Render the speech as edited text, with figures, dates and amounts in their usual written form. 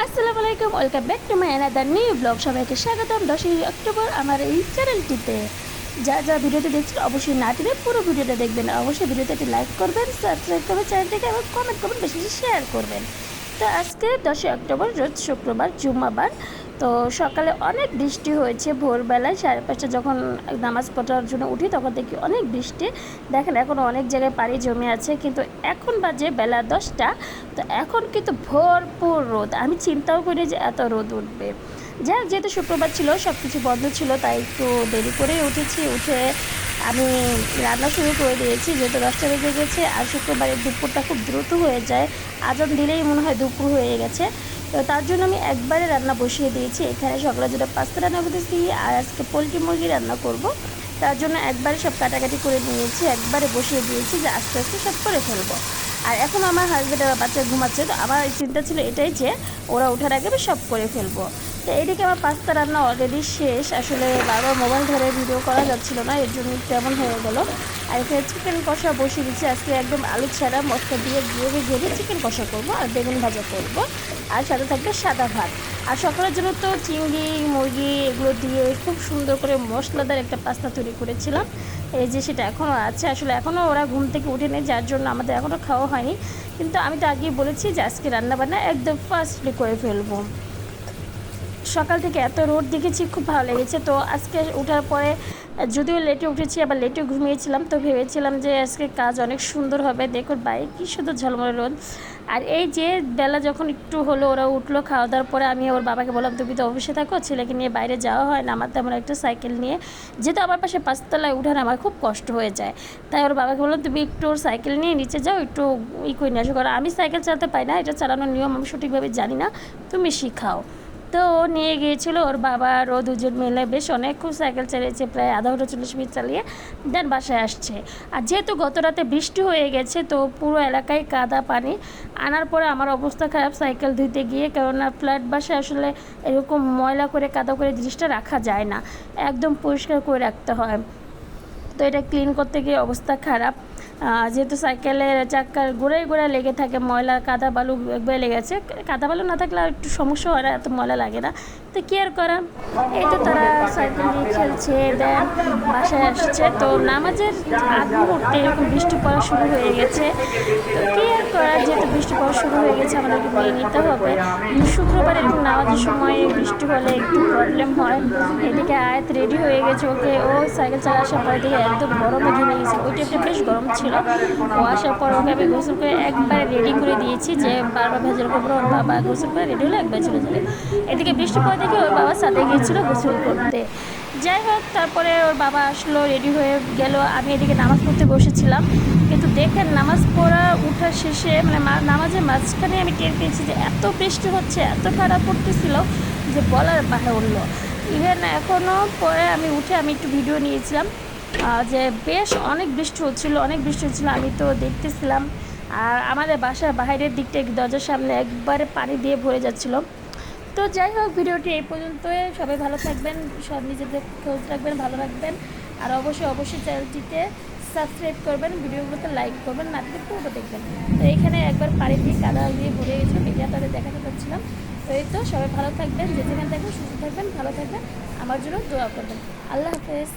আসসালামু আলাইকুম, welcome back to my another new blog. সবাইকে স্বাগতম 10ই অক্টোবর আমার এই চ্যানেলটিতে। যা ভিডিওতে দেখছেন অবশ্যই না টেনে পুরো ভিডিওটা দেখবেন। অবশ্যই ভিডিওতে একটি লাইক করবেন, সাবস্ক্রাইব করবেন চ্যানেলটিকে এবং কমেন্ট করবেন, বেশি বেশি শেয়ার করবেন। তো আজকে 10ই অক্টোবর রোজ শুক্রবার, জুম্মাবার। তো সকালে অনেক বৃষ্টি হয়েছে। ভোরবেলায় 5:30 যখন নামাজ পড়ার জন্য উঠি তখন দেখি অনেক বৃষ্টি। দেখেন এখনও অনেক জায়গায় পানি জমে আছে, কিন্তু এখন বাজে বেলা 10টা। তো এখন কিন্তু ভরপুর রোদ। আমি চিন্তাও করি যে এত রোদ উঠবে। যেহেতু শুক্রবার ছিল, সব কিছু বন্ধ ছিল, তাই একটু দেরি করেই উঠেছি। উঠে আমি রান্না শুরু করে দিয়েছি, যেহেতু 10টা বেজে গেছে। আর শুক্রবারের দুপুরটা খুব দ্রুত হয়ে যায়, আজান দিলেই মনে হয় দুপুর হয়ে গেছে। তো তার জন্য আমি একবারে রান্না বসিয়ে দিয়েছি। এখানে সকালের জন্য পাস্তা রান্না করতেছি, আর আজকে পোলট্রি মুরগি রান্না করব। তার জন্য একবারে সব কাটাকাটি করে নিয়েছি, একবারে বসিয়ে দিয়েছি যে আস্তে আস্তে সব করে ফেলবো। আর এখন আমার হাজব্যান্ড আর বাচ্চা ঘুমাচ্ছে, তো আমার চিন্তা ছিল এটাই যে ওরা ওঠার আগে আমি সব করে ফেলবো। তো এইদিকে আমার পাস্তা রান্না অলরেডি শেষ। আসলে বারবার মোবাইল ধরে ভিডিও করা যাচ্ছিল না, এর জন্য কেমন হয়ে গেল। আর এখানে চিকেন কষা বসিয়ে দিচ্ছি। আজকে একদম আলু ছাড়া মশলা দিয়ে গ্রেভি চিকেন কষা করবো, আর বেগুন ভাজা করবো, আর সাথে থাকবে সাদা ভাত। আর সকালের জন্য তো চিংড়ি মুরগি এগুলো দিয়ে খুব সুন্দর করে মশলাদার একটা পাস্তা তৈরি করেছিলাম। এই যে সেটা এখনও আছে। আসলে এখনও ওরা ঘুম থেকে উঠে নেই, যার জন্য আমাদের এখনও খাওয়া হয়নি। কিন্তু আমি তো আগেই বলেছি যে আজকে রান্নাবান্না একদম ফাস্টলি করে ফেলবো। সকাল থেকে এত রোদ দেখেছি, খুব ভালো লেগেছে। তো আজকে ওঠার পরে যদিও লেটে উঠেছি, আবার লেটে ঘুমিয়েছিলাম, তো ভেবেছিলাম যে আজকে কাজ অনেক সুন্দর হবে। দেখুন বাইরে কী সুন্দর ঝলমলে রোদ। আর এই যে বেলা যখন একটু হলো, ওরা উঠলো, খাওয়া দাওয়ার পরে আমি ওর বাবাকে বললাম তুমি তো অফিসে থাকো, ছেলেকে নিয়ে বাইরে যাওয়া হয় না, আমার তেমন একটা সাইকেল নিয়ে যেহেতু আমার পাশে 5তলায় উঠার আমার খুব কষ্ট হয়ে যায়। তাই ওর বাবাকে বললাম তুমি একটু ওর সাইকেল নিয়ে নিচে যাও, একটু করে নিয়ে আসো, কারণ আমি সাইকেল চালাতে পারি না, এটা চালানোর নিয়ম আমি সঠিকভাবে জানি না, তুমি শিখাও। তো ও নিয়ে গিয়েছিল, ওর বাবা আর ও দুজন মিলে বেশ অনেকক্ষণ সাইকেল চালিয়েছে, প্রায় আধা ঘন্টা 40 মিনিট চালিয়ে দেন বাসায় আসছে। আর যেহেতু গত রাতে বৃষ্টি হয়ে গেছে, তো পুরো এলাকায় কাদা পানি। আনার পরে আমার অবস্থা খারাপ সাইকেল ধুইতে গিয়ে, কেননা ফ্ল্যাট বাসায় আসলে এরকম ময়লা করে কাদা করে জিনিসটা রাখা যায় না, একদম পরিষ্কার করে রাখতে হয়। তো এটা ক্লিন করতে গিয়ে অবস্থা খারাপ। যেহেতু সাইকেলের চাক্কার গোড়ায় লেগে থাকে ময়লা, কাদা বালু একবারে লেগেছে। কাদা বালু না থাকলে আর একটু সমস্যা হয় না, এত ময়লা লাগে না। তো কী আর করা, এই তো তারা সাইকেল নিয়ে খেলছে, দেন বাসায় আসছে। তো নামাজের আগ মুহূর্তে এরকম বৃষ্টি পড়া শুরু হয়ে গেছে। তো কী আর করা, যেহেতু বৃষ্টি পড়া শুরু হয়ে গেছে আমাদেরকে মেনে নিতে হবে। শুক্রবার এরকম নামাজের সময় বৃষ্টি হলে একটু প্রবলেম হয়। এদিকে আয়াত রেডি হয়ে গেছে, ওকে ও সাইকেল চালা আসার পরে দিকে একদম গরমে ঘেমে গেছে। ওই টাইপটা বেশ গরম ছিল। ও আসার পর ওকে আমি গোসল করে একবারে রেডি করে দিয়েছি, যে বারবার ভেজাল করবো। ওর বাবা গোসল করে রেডি হলে একবার চলে যাবে। এদিকে বৃষ্টি পরে দেখে ওর বাবার সাথে গিয়েছিল গোসল করতে। যাই হোক, তারপরে ওর বাবা আসলো, রেডি হয়ে গেল। আমি এদিকে নামাজ পড়তে বসেছিলাম, কিন্তু দেখেন নামাজ পড়া উঠার শেষে মানে নামাজের মাঝখানে আমি টের পেয়েছি যে এত বৃষ্টি হচ্ছে, এত খারাপ পড়তেছিল যে বলার বাইরে উঠলো। ইভেন এখনও পরে আমি উঠে আমি একটু ভিডিও নিয়েছিলাম, যে বেশ অনেক বৃষ্টি হচ্ছিলো। আমি তো দেখতেছিলাম। আর আমাদের বাসার বাইরের দিকটা দরজার সামনে একবারে পানি দিয়ে ভরে যাচ্ছিলো। তো যাই হোক, ভিডিওটি এই পর্যন্তই। সবাই ভালো থাকবেন, সব নিজেদের খোঁজ রাখবেন, ভালো রাখবেন। আর অবশ্যই চ্যানেলটিতে সাবস্ক্রাইব করবেন, ভিডিওগুলোতে লাইক করবেন, না দিলে পুরোটা দেখবেন। তো এখানে একবার পানি দিয়ে কাদা দিয়ে ভরে গেছিলো, এটা তাদের দেখাতে পারছিলাম। তো এই তো সবাই ভালো থাকবেন, যে যেখানে থাকবেন সুস্থ থাকবেন, ভালো থাকবেন, আমার জন্য দোয়া করবেন। আল্লাহ হাফেজ।